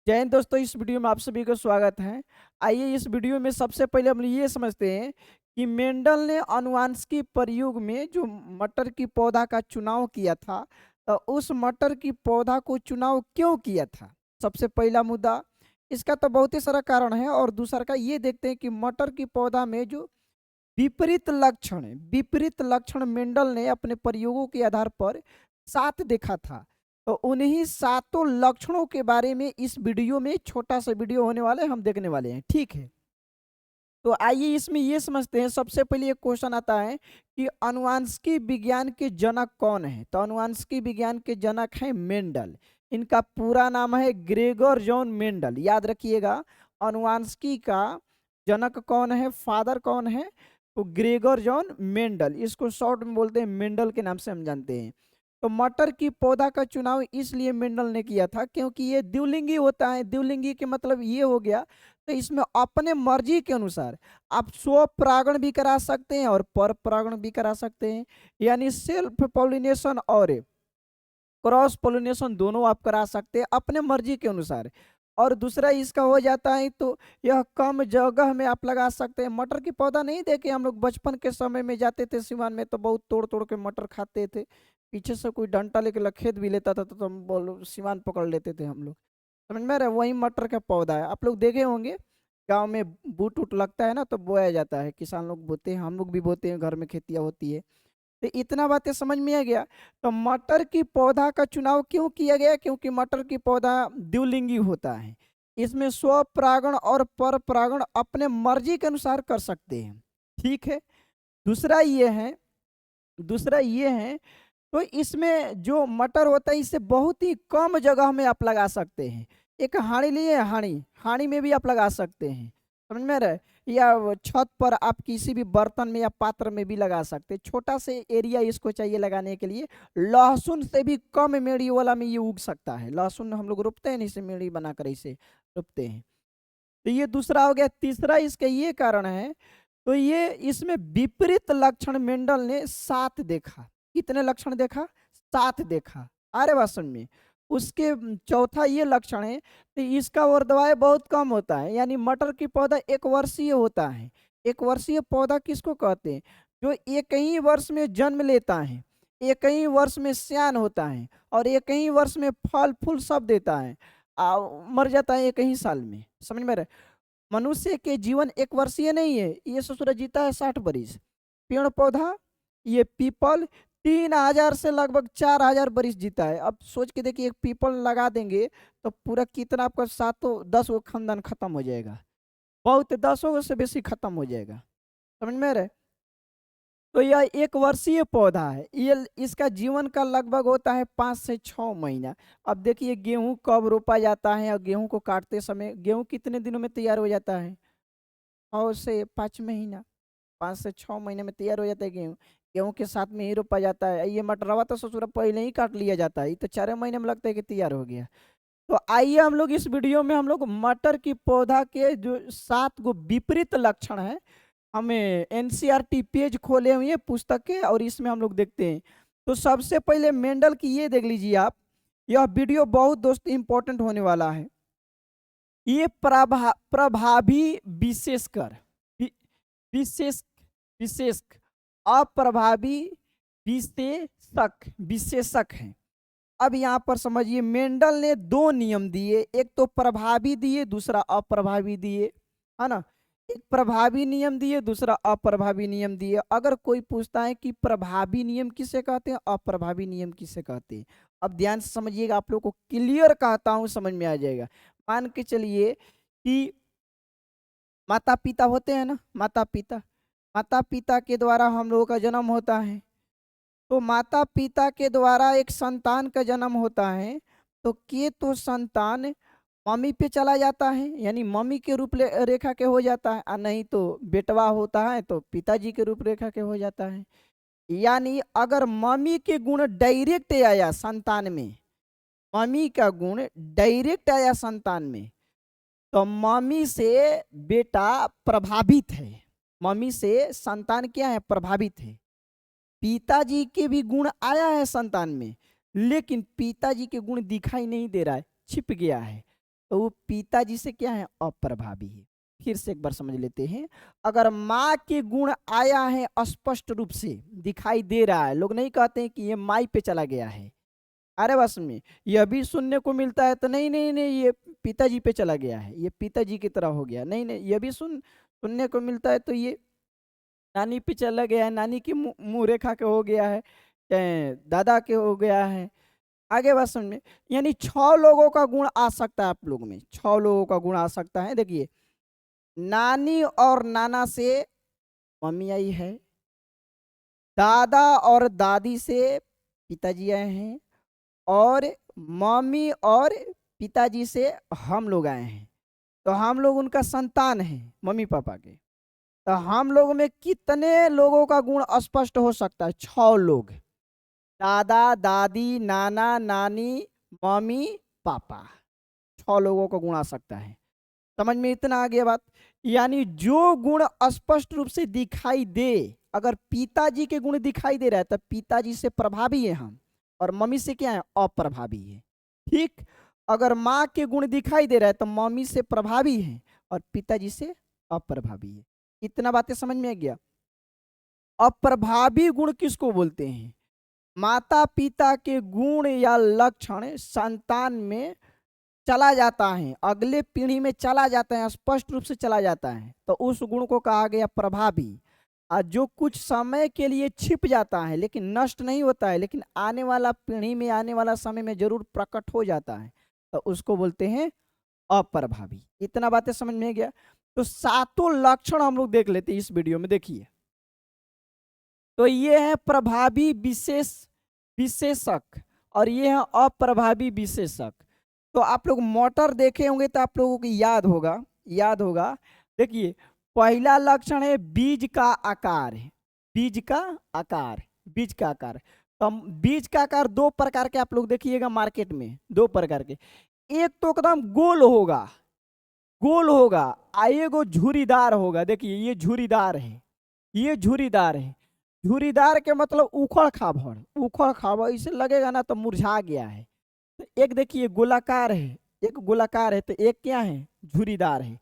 जय हिंद दोस्तों, इस वीडियो में आप सभी का स्वागत है। आइए इस वीडियो में सबसे पहले हम ये समझते हैं कि मेंडल ने आनुवांशिकी प्रयोग में जो मटर की पौधा का चुनाव किया था, तो उस मटर की पौधा को चुनाव क्यों किया था। सबसे पहला मुद्दा, इसका तो बहुत ही सारा कारण है। और दूसरा का ये देखते हैं कि मटर की पौधा में जो विपरीत लक्षण मेंडल ने अपने प्रयोगों के आधार पर 7 देखा था। तो उन्हीं 7 लक्षणों के बारे में इस वीडियो में, छोटा सा वीडियो होने वाला है, हम देखने वाले हैं। ठीक है, तो आइए इसमें ये समझते हैं। सबसे पहले एक क्वेश्चन आता है कि आनुवांशिकी विज्ञान के जनक कौन है। तो आनुवांशिकी विज्ञान के जनक हैं मेंडल। इनका पूरा नाम है ग्रेगर जॉन मेंडल। याद रखिएगा, आनुवांशिकी का जनक कौन है, फादर कौन है, तो ग्रेगर जॉन मेंडल। इसको शॉर्ट में बोलते हैं, मेंडल के नाम से हम जानते हैं। तो मटर की पौधा का चुनाव इसलिए मेंडल ने किया था क्योंकि ये द्विलिंगी होता है। द्विलिंगी के मतलब ये हो गया, तो इसमें अपने मर्जी के अनुसार आप स्व परागण भी करा सकते हैं और पर परागण भी करा सकते हैं, यानी सेल्फ पॉलिनेशन और क्रॉस पोलिनेशन दोनों आप करा सकते हैं अपने मर्जी के अनुसार। और दूसरा इसका हो जाता है, तो यह कम जगह में आप लगा सकते हैं। मटर की पौधा नहीं देखे हम लोग बचपन के समय में जाते थे सिवान में, तो बहुत तोड़ तोड़ के मटर खाते थे। पीछे से कोई डंटा लेके लखेत भी लेता था, तो हम बोलो सिवान पकड़ लेते थे हम लोग। समझ में आ रहा है, वही मटर का पौधा है। आप लोग देखे होंगे गांव में बूट उट लगता है ना, तो बोया जाता है, किसान लोग बोते हैं, हम लोग भी बोते हैं, घर में खेतियां होती है। तो इतना बातें समझ में आ गया। तो मटर की पौधा का चुनाव क्यों किया गया, क्योंकि मटर की पौधा द्विलिंगी होता है। इसमें स्व परागण और पर परागण अपने मर्जी के अनुसार कर सकते हैं। ठीक है, दूसरा ये है दूसरा ये है तो इसमें जो मटर होता है इसे बहुत ही कम जगह में आप लगा सकते हैं। एक हाड़ी लिए, हाड़ी हाड़ी में भी आप लगा सकते हैं, समझ में रहे, या वो छत पर आप किसी भी बर्तन में या पात्र में भी लगा सकते हैं। छोटा से एरिया इसको चाहिए लगाने के लिए। लहसुन से भी कम मेड़ी वाला में ये उग सकता है। लहसुन हम लोग रोपते हैं ना, इसे मेड़ी बनाकर इसे रोपते हैं। तो ये दूसरा हो गया। तीसरा इसका ये कारण है, तो ये इसमें विपरीत लक्षण मेंडल ने 7 देखा। कितने लक्षण देखा? 7 देखा। अरे बात समझ में। उसके चौथा ये लक्षण है, तो इसका वर्धवाय बहुत कम होता है, यानी मटर की पौधा एक वर्षीय होता है। एक वर्षीय पौधा किसको कहते हैं? जो एक ही वर्ष में जन्म लेता है, एक ही वर्ष में सियान होता है, और एक ही वर्ष में फल फूल सब देता है, मर जाता है एक ही साल में। समझ में रहे, मनुष्य के जीवन एक वर्षीय नहीं है। ये ससुर जीता है 60 बरिस। पेड़ पौधा, ये पीपल 3000 से लगभग 4000 बरिस जीता है। अब सोच के देखिए, एक पीपल लगा देंगे तो पूरा कितना आपका 7-10 गो खानदान खत्म हो जाएगा। बहुत 10 गो से बेसी खत्म हो जाएगा। समझ में रहे, तो यह एक वर्षीय पौधा है। ये इसका जीवन का लगभग होता है 5 से 6 महीना। अब देखिए, गेहूं कब रोपा जाता है, और गेहूं को काटते समय गेहूं कितने दिनों में तैयार हो जाता है? 6 से 5 महीना। 5 से 6 महीने में तैयार हो जाता है गेहूं। गेहूं के साथ में ही रोपा जाता है। ये मटरवा तो ससुरा पहले ही काट लिया जाता है, ये तो 4 महीने में लगता है कि तैयार हो गया। तो आइए हम लोग इस वीडियो में हम लोग मटर की पौधा के जो 7 गो विपरीत लक्षण है, हमें एनसीईआरटी पेज खोले हुए पुस्तक के, और इसमें हम लोग देखते हैं। तो सबसे पहले मेंडल की ये देख लीजिए आप। यह वीडियो बहुत दोस्त इंपॉर्टेंट होने वाला है। ये प्रभावी विशेषकर वि- विशेष विशेषक अप्रभावी विशेषक हैं। अब यहाँ पर समझिए, मेंडल ने 2 नियम दिए, एक तो प्रभावी दिए, दूसरा अप्रभावी दिए, है ना। एक प्रभावी नियम दिए, दूसरा अप्रभावी नियम दिए। अगर कोई पूछता है कि प्रभावी नियम किसे कहते हैं, अप्रभावी नियम किसे कहते हैं, अब ध्यान से समझिएगा, आप लोग को क्लियर कहता हूं, समझ में आ जाएगा। मान के चलिए कि माता पिता होते हैं ना, माता पिता के द्वारा हम लोगों का जन्म होता है। तो माता पिता के द्वारा एक संतान का जन्म होता है, तो के तो संतान मम्मी पे चला जाता है, यानी मम्मी के रूप रेखा के हो जाता है, और नहीं तो बेटवा होता है तो पिताजी के रूप रेखा के हो जाता है। यानी अगर मम्मी के गुण डायरेक्ट आया संतान में, मम्मी का गुण डायरेक्ट आया संतान में, तो मम्मी से बेटा प्रभावित है, मम्मी से संतान क्या है, प्रभावित है। पिताजी के भी गुण आया है संतान में, लेकिन पिताजी के गुण दिखाई नहीं दे रहा है, छिप गया है। तो वो पिताजी से क्या है, अप्रभावी है। फिर से एक बार समझ लेते हैं। अगर माँ के गुण आया है स्पष्ट रूप से दिखाई दे रहा है, लोग नहीं कहते हैं कि ये माई पे चला गया है, अरे बस में यह भी सुनने को मिलता है तो नहीं नहीं नहीं ये पिताजी पे चला गया है, ये पिताजी की तरह हो गया, नहीं नहीं यह भी सुनने को मिलता है तो ये नानी पे चला गया है, नानी की मुंह रेखा के हो गया है, दादा के हो गया है। आगे बात समझ में, यानी 6 लोगों का गुण आ सकता है, आप लोग में 6 लोगों का गुण आ सकता है। देखिए, नानी और नाना से मम्मी आई है, दादा और दादी से पिताजी आए हैं, और मम्मी और पिताजी से हम लोग आए हैं। तो हम लोग उनका संतान है, मम्मी पापा के। तो हम लोग में कितने लोगों का गुण स्पष्ट हो सकता है? 6 लोग, दादा दादी नाना नानी मम्मी पापा, 6 लोगों का गुण आ सकता है। समझ में इतना आ गया बात? यानी जो गुण स्पष्ट रूप से दिखाई दे, अगर पिताजी के गुण दिखाई दे रहा है तो पिताजी से प्रभावी है हम, और मम्मी से क्या है, अप्रभावी है। ठीक, अगर माँ के गुण दिखाई दे रहा है तो मम्मी से प्रभावी है और पिताजी से अप्रभावी है। इतना बातें समझ में आ गया? अप्रभावी गुण किसको बोलते हैं? माता पिता के गुण या लक्षण संतान में चला जाता है, अगले पीढ़ी में चला जाता है, स्पष्ट रूप से चला जाता है, तो उस गुण को कहा गया प्रभावी। और जो कुछ समय के लिए छिप जाता है लेकिन नष्ट नहीं होता है, लेकिन आने वाला पीढ़ी में, आने वाला समय में जरूर प्रकट हो जाता है, तो उसको बोलते हैं अप्रभावी। इतना बातें समझ में गया? तो 7 लक्षण हम लोग देख लेते हैं इस वीडियो में। देखिए, तो ये है प्रभावी विशेषक और ये है अप्रभावी विशेषक। तो आप लोग मोटर देखे होंगे तो आप लोगों को याद होगा। देखिए, पहला लक्षण है बीज का आकार है, बीज का आकार। तो बीज का आकार 2 प्रकार के आप लोग देखिएगा मार्केट में, 2 प्रकार के। एक तो एकदम गोल होगा, एगो झुरीदार होगा। देखिए, ये झुरीदार है, झुरीदार के मतलब उखड़ खाबड़ इसे लगेगा ना तो मुरझा गया है। तो एक देखिए गोलाकार है, तो एक क्या है, झुरीदार है।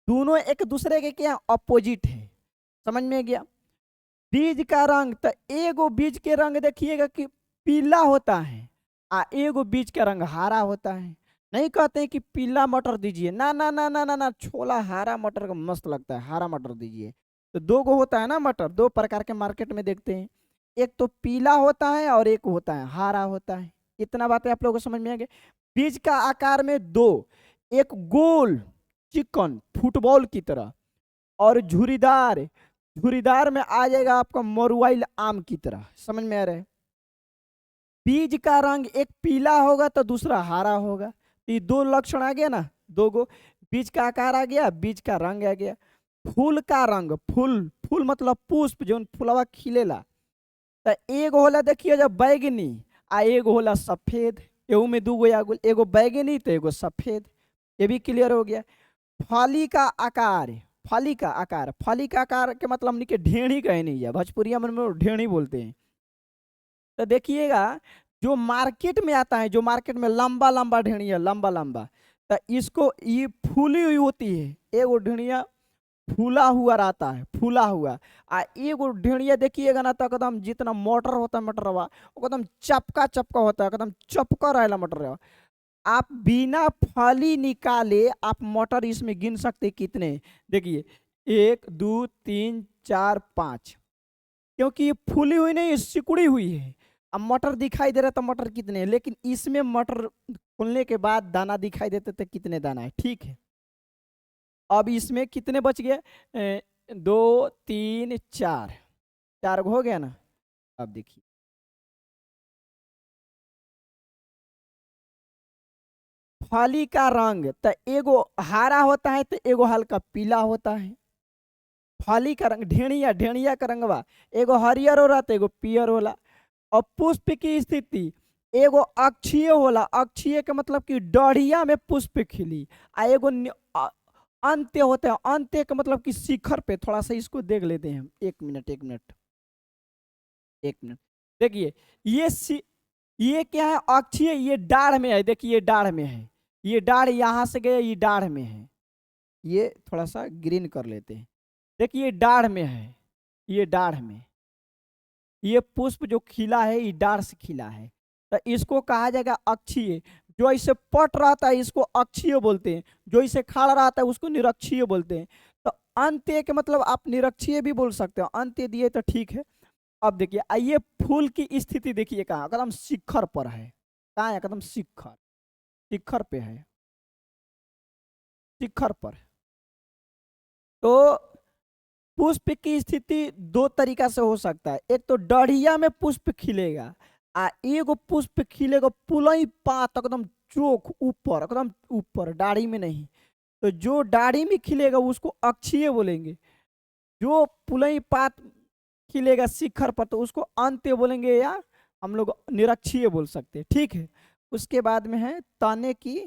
दोनों एक दूसरे के क्या अपोजिट है। समझ में गया? बीज का रंग, तो एगो बीज के रंग देखिएगा कि पीला होता है, एगो बीज का रंग हरा होता है। नहीं कहते हैं कि पीला मटर दीजिए, ना ना ना ना ना ना, छोला हरा मटर का मस्त लगता है, हरा मटर दीजिए। तो 2 गो होता है ना मटर, 2 प्रकार के मार्केट में देखते हैं, एक तो पीला होता है और एक होता है हरा होता है। इतना बातें आप लोगों को समझ में आ गए? बीज का आकार में 2, एक गोल चिकन फुटबॉल की तरह, और झुरीदार में आ जाएगा आपका मरुआइल आम की तरह। समझ में आ रहा है? बीज का रंग एक पीला होगा तो दूसरा हरा होगा। ये 2 लक्षण आ गया ना, 2 गो। बीज का आकार आ गया, बीज का रंग आ गया। फूल का रंग, फूल मतलब पुष्प जो फुलवा खिलेला, तो एगो होला देखिए जब बैगनी, एगो होला सफेद। एहू में 2 गो, एगो बैगनी तो एगो सफेद। ये भी क्लियर हो गया। फली का आकार के मतलब हमने के ढेणी कहे नहीं है, भोजपुरिया में ढेणी बोलते हैं। तो देखिएगा, जो मार्केट में आता है, जो मार्केट में लंबा लंबा ढेणिया, लंबा, तो इसको ये फूली हुई होती है। एगो ढेणिया फूला हुआ रहता है, एगो ढेणिया देखिएगा ना तो एकदम जितना मोटर होता है मटरवा, एकदम चपका होता है, एकदम चपका रहेला मटरवा। आप बिना फली निकाले आप मटर इसमें गिन सकते कितने? देखिए 1 2 3 4 5, क्योंकि ये फूली हुई नहीं, सिकुड़ी हुई है। अब मटर दिखाई दे रहा था, मटर कितने हैं, लेकिन इसमें मटर खुलने के बाद दाना दिखाई देते थे कितने दाना है। ठीक है, अब इसमें कितने बच गए? 2 3 4, 4 हो गया ना। अब देखिए, फली का रंग, तो एगो हरा होता है तो एगो हल्का पीला होता है। फली का रंग, ढेणिया का रंगवा एगो हरियर हो रहा तो एगो पियर होला। और पुष्प की स्थिति, एगो अक्षीय होला, अक्षीय के मतलब कि डढ़िया में पुष्प खिली, एगो अंत्य होता है, अंत्य का मतलब कि शिखर पे। थोड़ा सा इसको देख लेते हैं, 1 मिनट। देखिए, ये क्या है, अक्षीय, ये डाढ़ में है। देखिए, ये डाढ़ में है, ये डाढ़ यहाँ से गया, ये डाढ़ में है, ये थोड़ा सा ग्रीन कर लेते हैं। देखिए ये डाढ़ में है, ये डाढ़ में, ये पुष्प जो खिला है ये डाढ़ से खिला है, तो इसको कहा जाएगा अक्षीय। जो इसे पट रहता है इसको अक्षीय बोलते हैं, जो इसे खड़ा रहता है उसको निरक्षीय बोलते हैं। तो अंत्य के मतलब आप निरक्षीय भी बोल सकते हो, अंत्य दिए तो ठीक है। अब देखिए आइए फूल की स्थिति देखिए, कहाँ एकदम शिखर पर है, कहाँ है, एकदम शिखर, शिखर पे है, शिखर पर। तो पुष्प की स्थिति दो तरीका से हो सकता है, एक तो डढ़िया में पुष्प खिलेगा, आ एगो पुष्प खिलेगा पुलई पात एकदम चोख ऊपर, एकदम ऊपर, डाढ़ी में नहीं। तो जो डाढ़ी में खिलेगा उसको अक्षीय बोलेंगे, जो पुलई पात खिलेगा शिखर पर तो उसको अंत्य बोलेंगे, या हम लोग निरक्षीय बोल सकते हैं, ठीक है। उसके बाद में है तने की,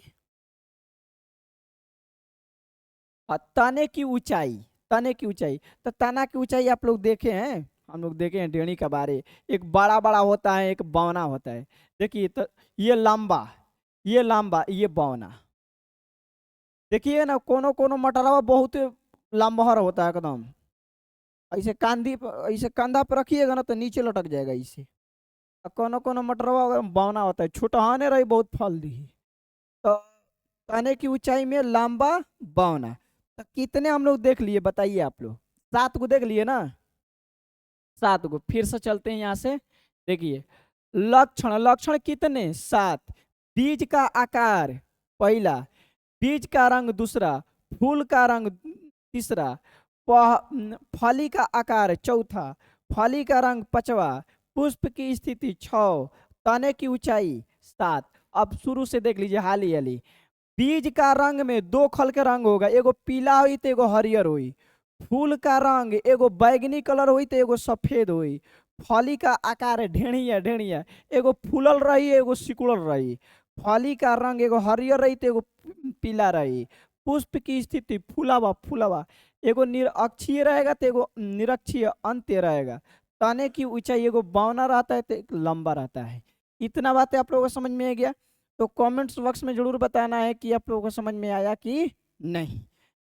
तने की ऊंचाई, तने की ऊंचाई। तो तना की ऊंचाई आप लोग देखे हैं, हम लोग देखे हैं टेढ़ी का बारे, एक बड़ा बड़ा होता है, एक बौना होता है। देखिए तो ये लंबा, ये लंबा, ये बौना। देखिए ना कोनो कोनो मटरवा बहुत लम्बहर होता है एकदम, ऐसे कांधी ऐसे कंधा पर रखिएगा ना तो नीचे लटक जाएगा इसे। और कोनो कोनो मटरवा एकदम बौना होता है, छोटहाने रही बहुत फल दी। तो तने की ऊंचाई में लंबा बौना। तो कितने हम लोग देख लिए बताइए आप लोग, 7 को देख लिए ना, 7 को। फिर से चलते हैं यहाँ से, देखिए लक्षण, लक्षण कितने, 7। बीज का आकार पहला, बीज का रंग दूसरा, फूल का रंग तीसरा, फली का आकार चौथा, फली का रंग पांचवा, पुष्प की स्थिति 6, तने की ऊंचाई 7। अब शुरू से देख लीजिए हाली हाली। बीज का रंग में 2 खल के रंग होगा, एगो पीला हुई तो एगो हरियर हुई। फूल का रंग एगो बैगनी कलर हुई तो एगो सफेद हुई। फली का आकार ढेणिया ढेणिया, एगो फूलल रही एगो सिकुड़ल रही। फली का रंग एगो हरियर रही तो एगो पीला रही। पुष्प की स्थिति फूलावा फूलावा, एगो निरक्षीय रहेगा तो एगो निरक्षीय अंत्य रहेगा। तने की ऊंचाई एगो बौना रहता है तो एक लंबा रहता है। इतना बातें आप लोगों को समझ में आ गया? तो कमेंट्स बॉक्स में जरूर बताना है कि आप लोगों को समझ में आया कि नहीं।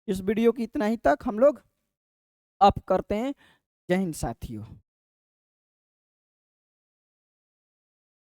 इस वीडियो की इतना ही तक हम लोग अप करते हैं। जय हिंद साथियों।